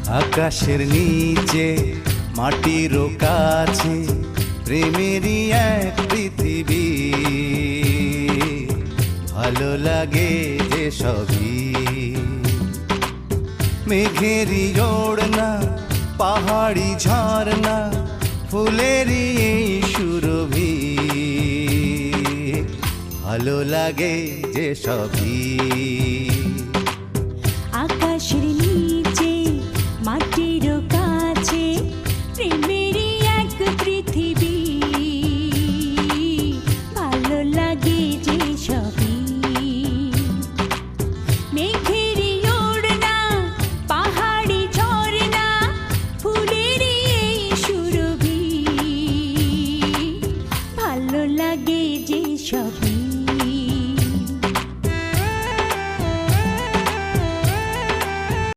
আকাশের নিচে মাটির কাছে প্রেমেরই এক পৃথিবী, ভালো লাগে যে সবই। মেঘেরই ওড়না, পাহাড়ি ঝর্ণা, ফুলেরই এই সুরভি, ভালো লাগে যে সবই।